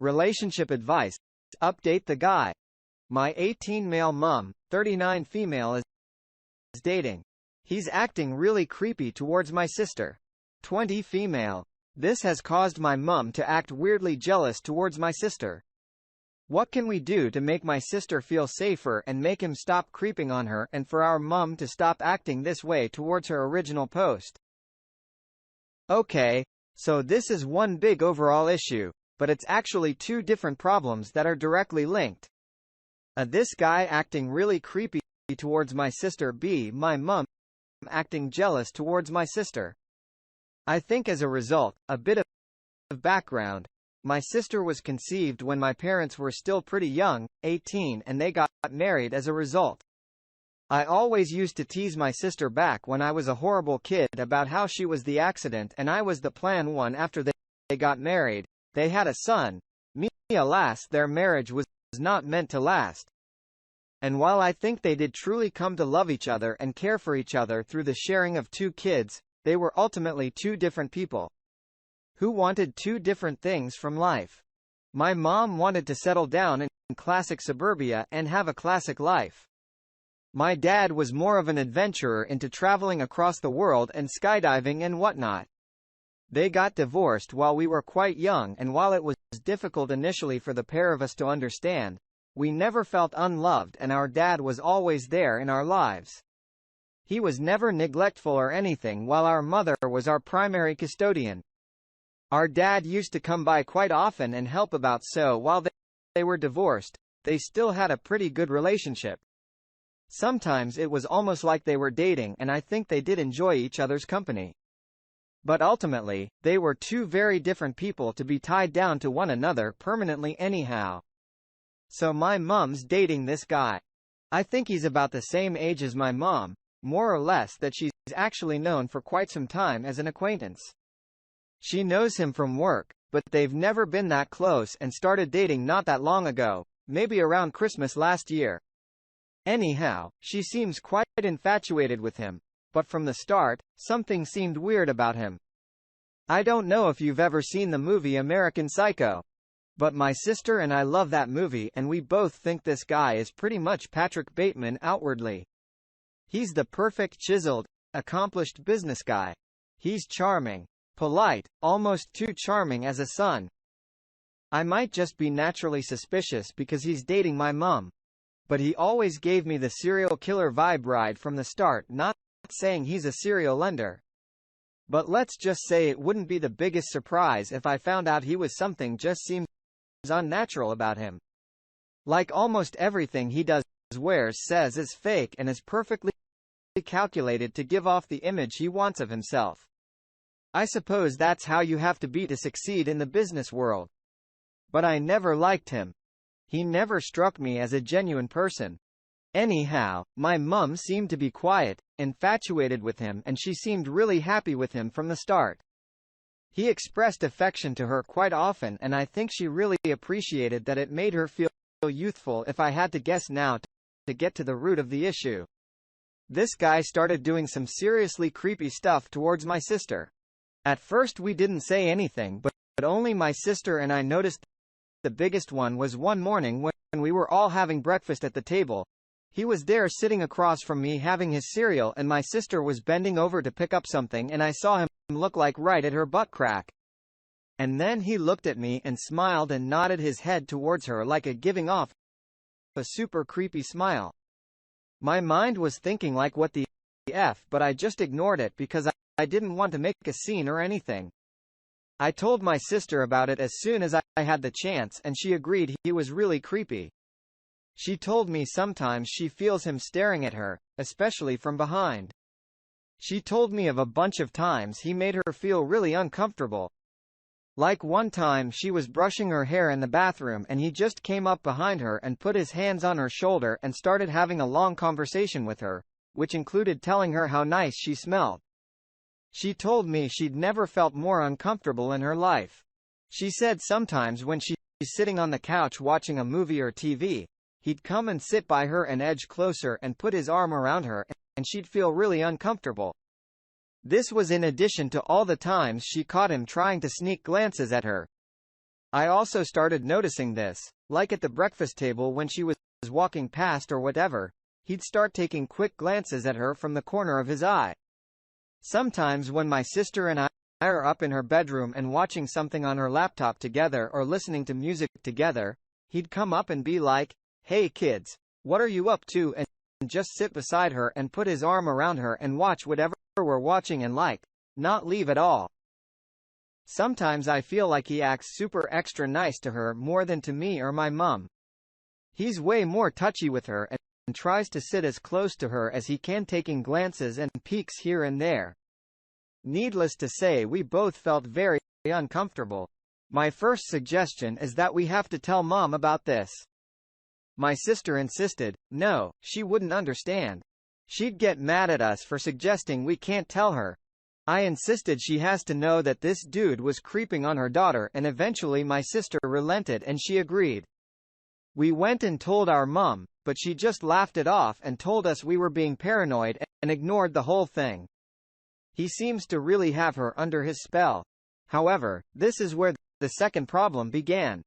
Relationship advice. Update the guy. My 18 male mom, 39 female is dating. He's acting really creepy towards my sister. 20 female. This has caused my mum to act weirdly jealous towards my sister. What can we do to make my sister feel safer and make him stop creeping on her and for our mum to stop acting this way towards her original post? Okay, so this is one big overall issue, but it's actually two different problems that are directly linked. This guy acting really creepy towards my sister, B, my mum acting jealous towards my sister. I think as a result, a bit of background. My sister was conceived when my parents were still pretty young, 18, and they got married as a result. I always used to tease my sister back when I was a horrible kid about how she was the accident and I was the plan one. After they got married, they had a son. Me, alas, their marriage was not meant to last. And while I think they did truly come to love each other and care for each other through the sharing of two kids, they were ultimately two different people who wanted two different things from life. My mom wanted to settle down in classic suburbia and have a classic life. My dad was more of an adventurer into traveling across the world and skydiving and whatnot. They got divorced while we were quite young, and while it was difficult initially for the pair of us to understand, we never felt unloved and our dad was always there in our lives. He was never neglectful or anything, while our mother was our primary custodian. Our dad used to come by quite often and help about, so while they were divorced, they still had a pretty good relationship. Sometimes it was almost like they were dating, and I think they did enjoy each other's company. But ultimately, they were two very different people to be tied down to one another permanently anyhow. So my mum's dating this guy. I think he's about the same age as my mom, more or less, that she's actually known for quite some time as an acquaintance. She knows him from work, but they've never been that close and started dating not that long ago, maybe around Christmas last year. Anyhow, she seems quite infatuated with him, but from the start, something seemed weird about him. I don't know if you've ever seen the movie American Psycho, but my sister and I love that movie and we both think this guy is pretty much Patrick Bateman outwardly. He's the perfect chiseled, accomplished business guy. He's charming, polite, almost too charming as a son. I might just be naturally suspicious because he's dating my mum. But he always gave me the serial killer vibe right from the start, not saying he's a serial lender. But let's just say it wouldn't be the biggest surprise if I found out he was something just seems unnatural about him. Like almost everything he does, wears, says is fake and is perfectly calculated to give off the image he wants of himself. I suppose that's how you have to be to succeed in the business world. But I never liked him. He never struck me as a genuine person. Anyhow, my mum seemed to be quiet, infatuated with him, and she seemed really happy with him from the start. He expressed affection to her quite often, and I think she really appreciated that. It made her feel youthful, if I had to guess now, to get to the root of the issue. This guy started doing some seriously creepy stuff towards my sister. At first we didn't say anything, but only my sister and I noticed. The biggest one was one morning when we were all having breakfast at the table. He was there sitting across from me having his cereal, and my sister was bending over to pick up something, and I saw him look like right at her butt crack. And then he looked at me and smiled and nodded his head towards her like a giving off a super creepy smile. My mind was thinking like what the F, but I just ignored it because I didn't want to make a scene or anything. I told my sister about it as soon as I had the chance, and she agreed he was really creepy. She told me sometimes she feels him staring at her, especially from behind. She told me of a bunch of times he made her feel really uncomfortable. Like one time she was brushing her hair in the bathroom and he just came up behind her and put his hands on her shoulder and started having a long conversation with her, which included telling her how nice she smelled. She told me she'd never felt more uncomfortable in her life. She said sometimes when she's sitting on the couch watching a movie or TV, he'd come and sit by her and edge closer and put his arm around her, and she'd feel really uncomfortable. This was in addition to all the times she caught him trying to sneak glances at her. I also started noticing this, like at the breakfast table when she was walking past or whatever, he'd start taking quick glances at her from the corner of his eye. Sometimes when my sister and I are up in her bedroom and watching something on her laptop together or listening to music together, he'd come up and be like, "Hey kids, what are you up to?" and just sit beside her and put his arm around her and watch whatever we're watching and not leave at all. Sometimes I feel like he acts super extra nice to her more than to me or my mum. He's way more touchy with her and tries to sit as close to her as he can, taking glances and peeks here and there. Needless to say, we both felt very uncomfortable. My first suggestion is that we have to tell Mom about this. My sister insisted, no, she wouldn't understand. She'd get mad at us for suggesting we can't tell her. I insisted she has to know that this dude was creeping on her daughter, and eventually my sister relented and she agreed. We went and told our mom, but she just laughed it off and told us we were being paranoid and ignored the whole thing. He seems to really have her under his spell. However, this is where the second problem began.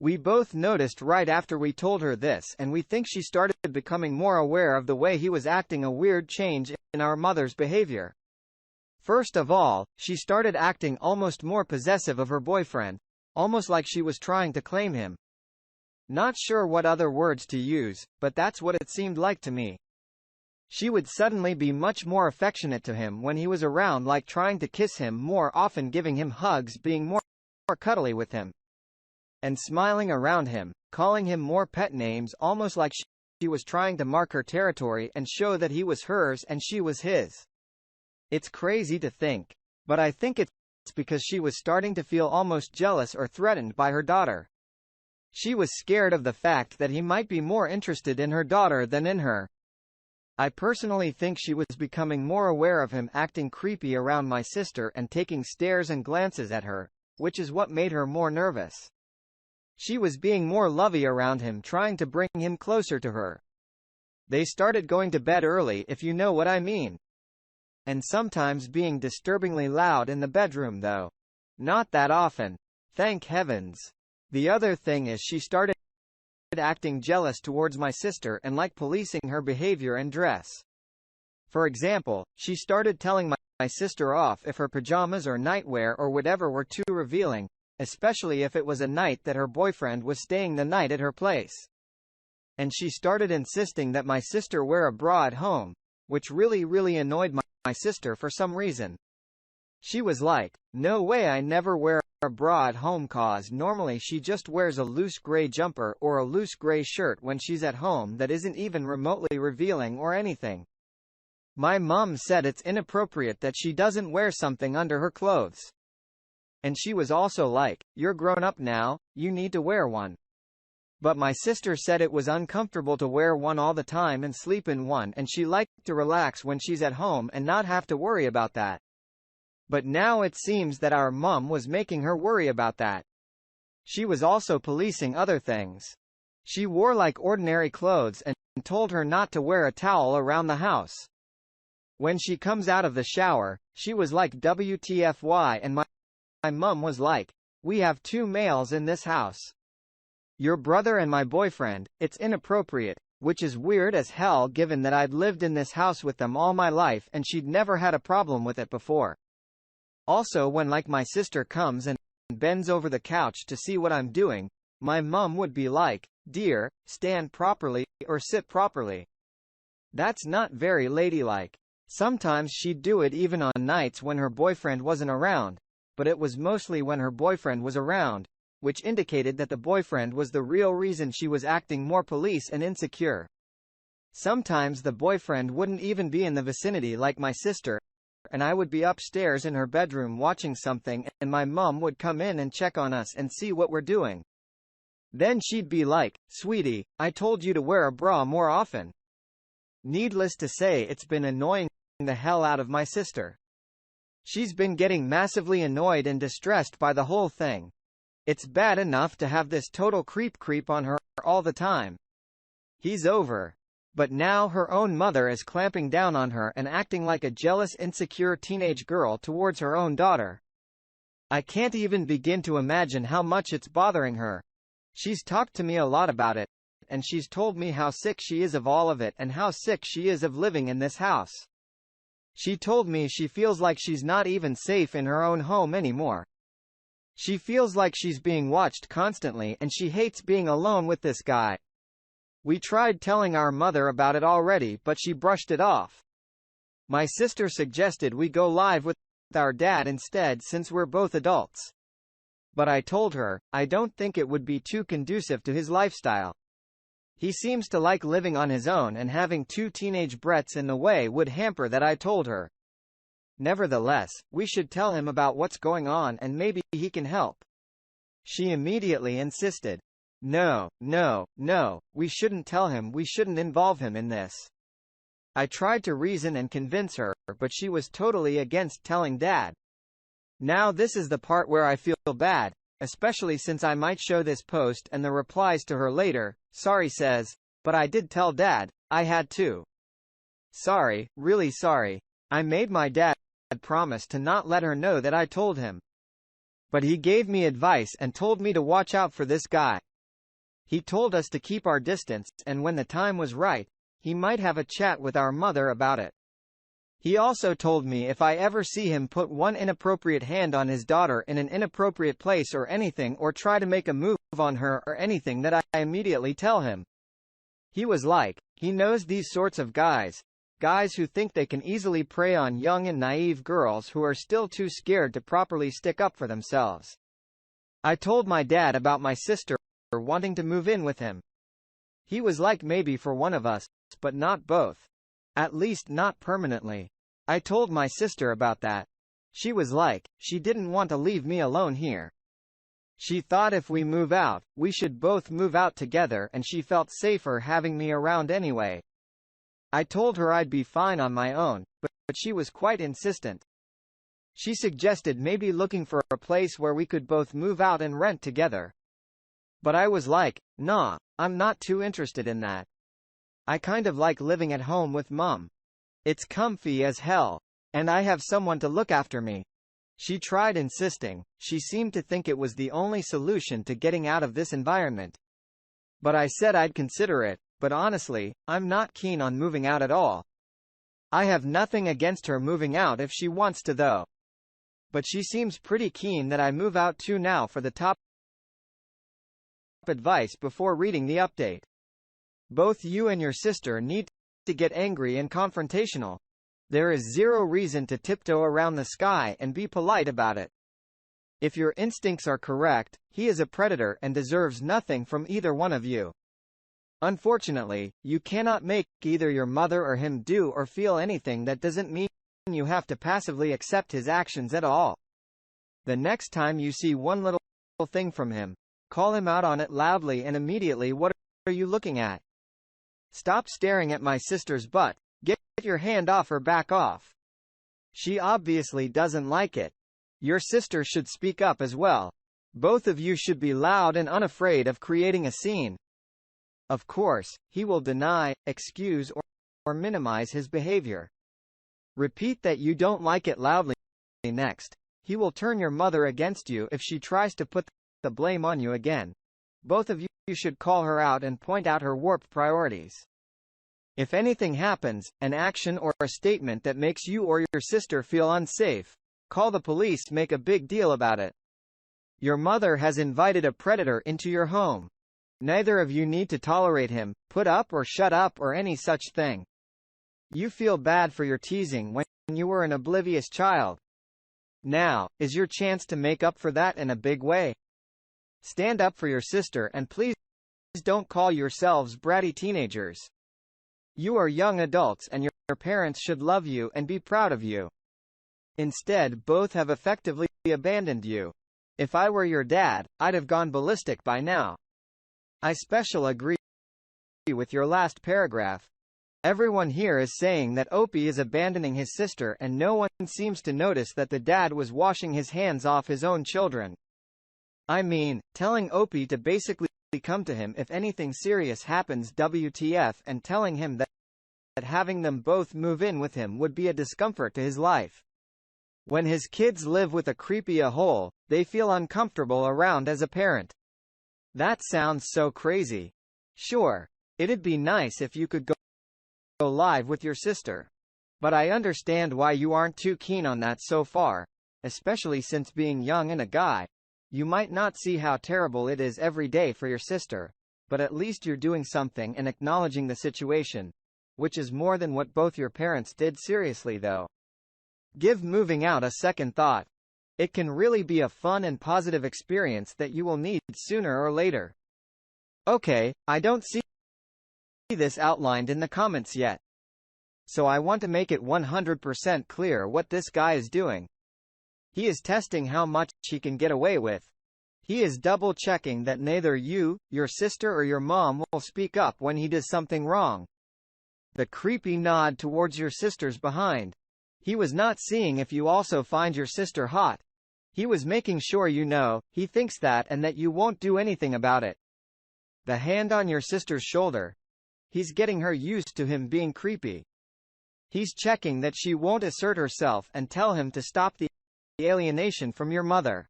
We both noticed right after we told her this, and we think she started becoming more aware of the way he was acting, a weird change in our mother's behavior. First of all, she started acting almost more possessive of her boyfriend, almost like she was trying to claim him. Not sure what other words to use, but that's what it seemed like to me. She would suddenly be much more affectionate to him when he was around, like trying to kiss him more often, giving him hugs, being more cuddly with him, and smiling around him, calling him more pet names, almost like she was trying to mark her territory and show that he was hers and she was his. It's crazy to think, but I think it's because she was starting to feel almost jealous or threatened by her daughter. She was scared of the fact that he might be more interested in her daughter than in her. I personally think she was becoming more aware of him acting creepy around my sister and taking stares and glances at her, which is what made her more nervous. She was being more lovey around him, trying to bring him closer to her. They started going to bed early, if you know what I mean. And sometimes being disturbingly loud in the bedroom, though. Not that often. Thank heavens. The other thing is she started acting jealous towards my sister and like policing her behavior and dress. For example, she started telling my sister off if her pajamas or nightwear or whatever were too revealing, especially if it was a night that her boyfriend was staying the night at her place. And she started insisting that my sister wear a bra at home, which really annoyed my sister for some reason. She was like, "No way, I never wear a bra at home, cause normally she just wears a loose gray jumper or a loose gray shirt when she's at home that isn't even remotely revealing or anything." My mom said it's inappropriate that she doesn't wear something under her clothes. And she was also like, "You're grown up now, you need to wear one." But my sister said it was uncomfortable to wear one all the time and sleep in one, and she liked to relax when she's at home and not have to worry about that. But now it seems that our mom was making her worry about that. She was also policing other things. She wore like ordinary clothes and told her not to wear a towel around the house. When she comes out of the shower, she was like, "WTFY," and my mum was like, "We have two males in this house. Your brother and my boyfriend, it's inappropriate," which is weird as hell given that I'd lived in this house with them all my life and she'd never had a problem with it before. Also, when like my sister comes and bends over the couch to see what I'm doing, my mum would be like, "Dear, stand properly, or sit properly." That's not very ladylike. Sometimes she'd do it even on nights when her boyfriend wasn't around, but it was mostly when her boyfriend was around, which indicated that the boyfriend was the real reason she was acting more police and insecure. Sometimes the boyfriend wouldn't even be in the vicinity, like my sister, and I would be upstairs in her bedroom watching something, and my mum would come in and check on us and see what we're doing. Then she'd be like, "Sweetie, I told you to wear a bra more often." Needless to say, it's been annoying the hell out of my sister. She's been getting massively annoyed and distressed by the whole thing. It's bad enough to have this total creep on her all the time. He's over. But now her own mother is clamping down on her and acting like a jealous, insecure teenage girl towards her own daughter. I can't even begin to imagine how much it's bothering her. She's talked to me a lot about it, and she's told me how sick she is of all of it and how sick she is of living in this house. She told me she feels like she's not even safe in her own home anymore. She feels like she's being watched constantly and she hates being alone with this guy. We tried telling our mother about it already, but she brushed it off. My sister suggested we go live with our dad instead since we're both adults. But I told her, I don't think it would be too conducive to his lifestyle. He seems to like living on his own, and having two teenage brats in the way would hamper that, I told her. Nevertheless, we should tell him about what's going on and maybe he can help. She immediately insisted. No, we shouldn't tell him, we shouldn't involve him in this. I tried to reason and convince her, but she was totally against telling Dad. Now this is the part where I feel bad, especially since I might show this post and the replies to her later. Sorry says, but I did tell Dad, I had to. Sorry, really sorry. I made my dad promise to not let her know that I told him. But he gave me advice and told me to watch out for this guy. He told us to keep our distance, and when the time was right, he might have a chat with our mother about it. He also told me if I ever see him put one inappropriate hand on his daughter in an inappropriate place or anything, or try to make a move on her or anything, that I immediately tell him. He was like, he knows these sorts of guys who think they can easily prey on young and naive girls who are still too scared to properly stick up for themselves. I told my dad about my sister wanting to move in with him. He was like, maybe for one of us, but not both. At least not permanently. I told my sister about that. She was like, she didn't want to leave me alone here. She thought if we move out, we should both move out together, and she felt safer having me around anyway. I told her I'd be fine on my own, but she was quite insistent. She suggested maybe looking for a place where we could both move out and rent together. But I was like, nah, I'm not too interested in that. I kind of like living at home with Mum. It's comfy as hell. And I have someone to look after me. She tried insisting. She seemed to think it was the only solution to getting out of this environment. But I said I'd consider it, but honestly, I'm not keen on moving out at all. I have nothing against her moving out if she wants to though. But she seems pretty keen that I move out too. Now for the top advice before reading the update. Both you and your sister need to get angry and confrontational. There is zero reason to tiptoe around the sky and be polite about it. If your instincts are correct, he is a predator and deserves nothing from either one of you. Unfortunately, you cannot make either your mother or him do or feel anything. That doesn't mean you have to passively accept his actions at all. The next time you see one little thing from him, call him out on it loudly and immediately. What are you looking at? Stop staring at my sister's butt. Get your hand off her, back off. She obviously doesn't like it. Your sister should speak up as well. Both of you should be loud and unafraid of creating a scene. Of course, he will deny, excuse, or minimize his behavior. Repeat that you don't like it loudly. Next, he will turn your mother against you if she tries to put the blame on you again. Both of you should call her out and point out her warped priorities. If anything happens, an action or a statement that makes you or your sister feel unsafe, call the police. Make a big deal about it. Your mother has invited a predator into your home. Neither of you need to tolerate him, put up or shut up or any such thing. You feel bad for your teasing when you were an oblivious child. Now is your chance to make up for that in a big way. Stand up for your sister and please don't call yourselves bratty teenagers. You are young adults and your parents should love you and be proud of you. Instead, both have effectively abandoned you. If I were your dad, I'd have gone ballistic by now. I especially agree with your last paragraph. Everyone here is saying that Opie is abandoning his sister, and no one seems to notice that the dad was washing his hands off his own children. I mean, telling Opie to basically come to him if anything serious happens, WTF, and telling him that having them both move in with him would be a discomfort to his life. When his kids live with a creepy a-hole, they feel uncomfortable around as a parent. That sounds so crazy. Sure, it'd be nice if you could go live with your sister. But I understand why you aren't too keen on that so far, especially since being young and a guy. You might not see how terrible it is every day for your sister, but at least you're doing something and acknowledging the situation, which is more than what both your parents did. Seriously though, give moving out a second thought. It can really be a fun and positive experience that you will need sooner or later. Okay, I don't see this outlined in the comments yet, so I want to make it 100% clear what this guy is doing. He is testing how much he can get away with. He is double-checking that neither you, your sister or your mom will speak up when he does something wrong. The creepy nod towards your sister's behind. He was not seeing if you also find your sister hot. He was making sure you know, he thinks that and that you won't do anything about it. The hand on your sister's shoulder. He's getting her used to him being creepy. He's checking that she won't assert herself and tell him to stop the alienation from your mother.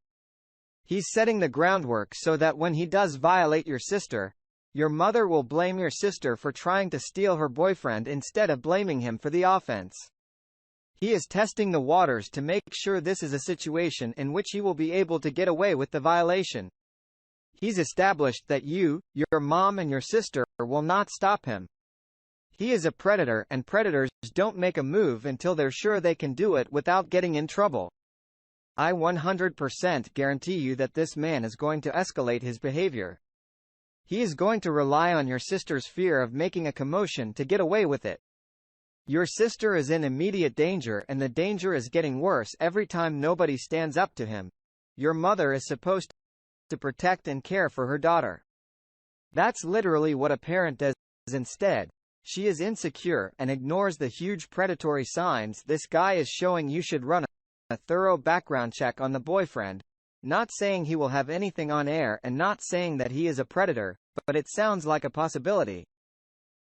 He's setting the groundwork so that when he does violate your mother will blame your sister for trying to steal her boyfriend instead of blaming him for the offense. He is testing the waters to make sure this is a situation in which he will be able to get away with the violation. He's established that you, your mom and your sister will not stop him. He is a predator and predators don't make a move until they're sure they can do it without getting in trouble. I 100% guarantee you that this man is going to escalate his behavior. He is going to rely on your sister's fear of making a commotion to get away with it. Your sister is in immediate danger and the danger is getting worse every time nobody stands up to him. Your mother is supposed to protect and care for her daughter. That's literally what a parent does. Instead, she is insecure and ignores the huge predatory signs this guy is showing. You should run a thorough background check on the boyfriend. Not saying he will have anything on air and not saying that he is a predator, but it sounds like a possibility.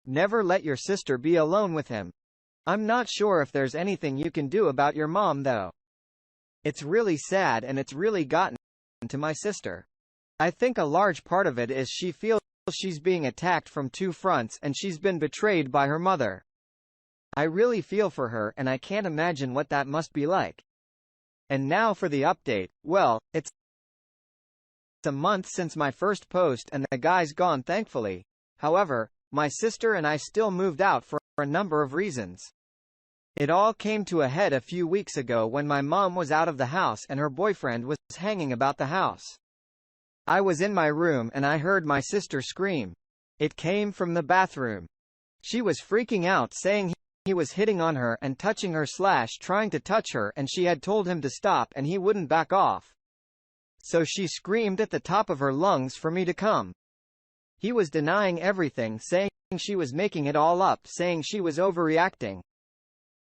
Never let your sister be alone with him. I'm not sure if there's anything you can do about your mom though. It's really sad and it's really gotten to my sister. I think a large part of it is she feels she's being attacked from two fronts and she's been betrayed by her mother. I really feel for her and I can't imagine what that must be like. And now for the update. Well, it's a month since my first post and the guy's gone thankfully. However, my sister and I still moved out for a number of reasons. It all came to a head a few weeks ago when my mom was out of the house and her boyfriend was hanging about the house. I was in my room and I heard my sister scream. It came from the bathroom. She was freaking out saying he was hitting on her and touching her / trying to touch her and she had told him to stop and he wouldn't back off. So she screamed at the top of her lungs for me to come. He was denying everything, saying she was making it all up, saying she was overreacting.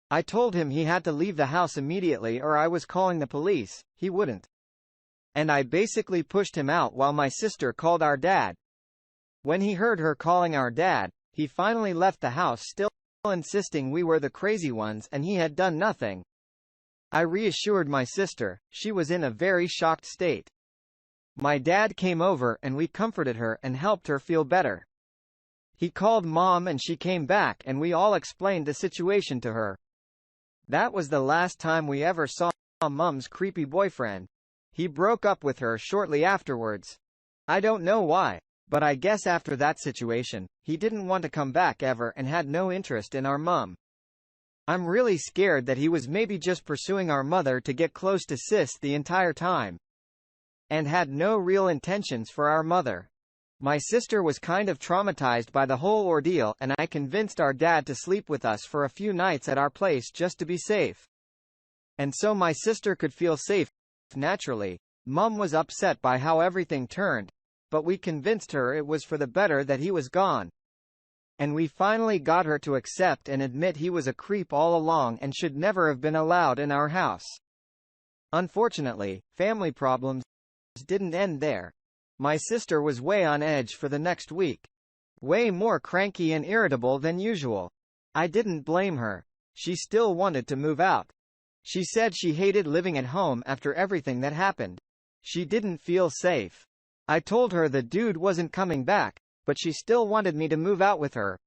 I told him he had to leave the house immediately or I was calling the police. He wouldn't. And I basically pushed him out while my sister called our dad. When he heard her calling our dad, he finally left the house, still insisting we were the crazy ones and he had done nothing. I reassured my sister. She was in a very shocked state. My dad came over and we comforted her and helped her feel better. He called mom and she came back and we all explained the situation to her. That was the last time we ever saw mom's creepy boyfriend. He broke up with her shortly afterwards. I don't know why, but I guess after that situation, he didn't want to come back ever and had no interest in our mom. I'm really scared that he was maybe just pursuing our mother to get close to sis the entire time. And had no real intentions for our mother. My sister was kind of traumatized by the whole ordeal and I convinced our dad to sleep with us for a few nights at our place just to be safe. And so my sister could feel safe. Naturally, Mom was upset by how everything turned, but we convinced her it was for the better that he was gone. And we finally got her to accept and admit he was a creep all along and should never have been allowed in our house. Unfortunately, family problems didn't end there. My sister was way on edge for the next week. Way more cranky and irritable than usual. I didn't blame her. She still wanted to move out. She said she hated living at home after everything that happened. She didn't feel safe. I told her the dude wasn't coming back, but she still wanted me to move out with her.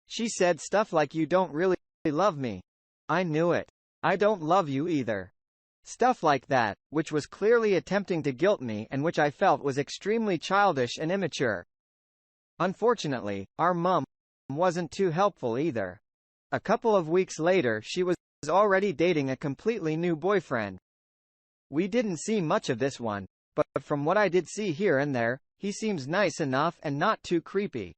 She said stuff like, "You don't really love me." I knew it. "I don't love you either." Stuff like that, which was clearly attempting to guilt me and which I felt was extremely childish and immature. Unfortunately, our mom wasn't too helpful either. A couple of weeks later she was already dating a completely new boyfriend. We didn't see much of this one, but from what I did see here and there, he seems nice enough and not too creepy.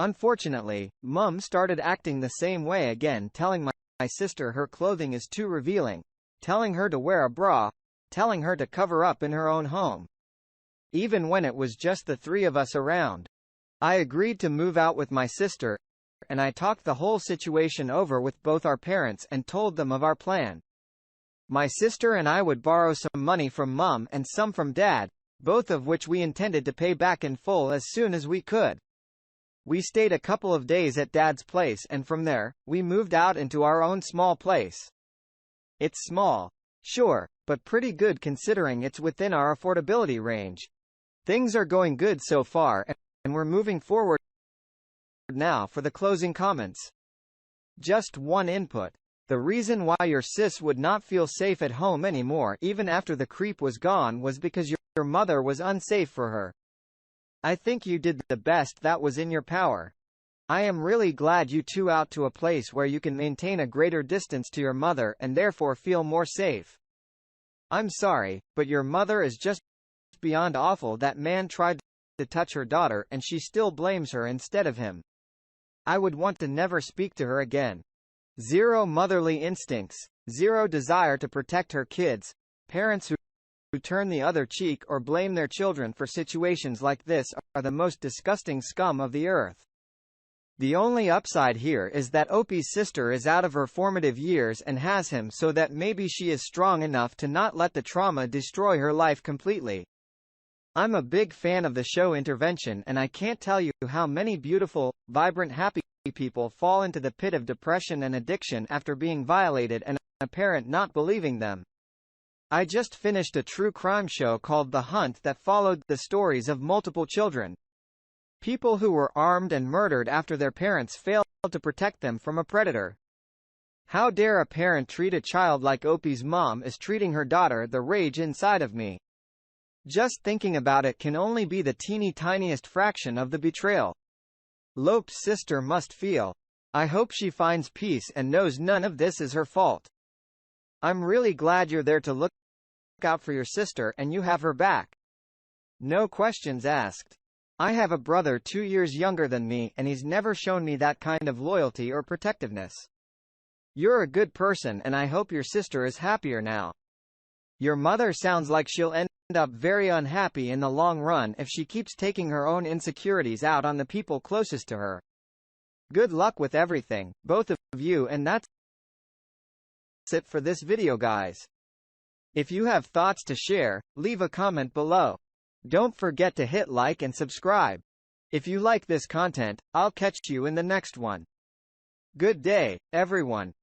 Unfortunately, Mum started acting the same way again, telling my sister her clothing is too revealing, telling her to wear a bra, telling her to cover up in her own home. Even when it was just the three of us around. I agreed to move out with my sister, and I talked the whole situation over with both our parents and told them of our plan. My sister and I would borrow some money from Mum and some from Dad, both of which we intended to pay back in full as soon as we could. We stayed a couple of days at Dad's place and from there, we moved out into our own small place. It's small, sure, but pretty good considering it's within our affordability range. Things are going good so far, and we're moving forward now for the closing comments. Just one input. The reason why your sis would not feel safe at home anymore even after the creep was gone was because your mother was unsafe for her. I think you did the best that was in your power. I am really glad you two out to a place where you can maintain a greater distance to your mother and therefore feel more safe. I'm sorry, but your mother is just beyond awful. That man tried to touch her daughter and she still blames her instead of him. I would want to never speak to her again. Zero motherly instincts, zero desire to protect her kids. Parents who turn the other cheek or blame their children for situations like this are the most disgusting scum of the earth. The only upside here is that Opie's sister is out of her formative years and has him, so that maybe she is strong enough to not let the trauma destroy her life completely. I'm a big fan of the show Intervention, and I can't tell you how many beautiful, vibrant, happy people fall into the pit of depression and addiction after being violated and a parent not believing them. I just finished a true crime show called The Hunt that followed the stories of multiple children. People who were armed and murdered after their parents failed to protect them from a predator. How dare a parent treat a child like Opie's mom is treating her daughter? The rage inside of me. Just thinking about it can only be the teeny tiniest fraction of the betrayal Lope's sister must feel. I hope she finds peace and knows none of this is her fault. I'm really glad you're there to look out for your sister and you have her back. No questions asked. I have a brother 2 years younger than me and he's never shown me that kind of loyalty or protectiveness. You're a good person and I hope your sister is happier now. Your mother sounds like she'll end up very unhappy in the long run if she keeps taking her own insecurities out on the people closest to her. Good luck with everything, both of you, and that's it for this video, guys. If you have thoughts to share, leave a comment below. Don't forget to hit like and subscribe. If you like this content, I'll catch you in the next one. Good day, everyone.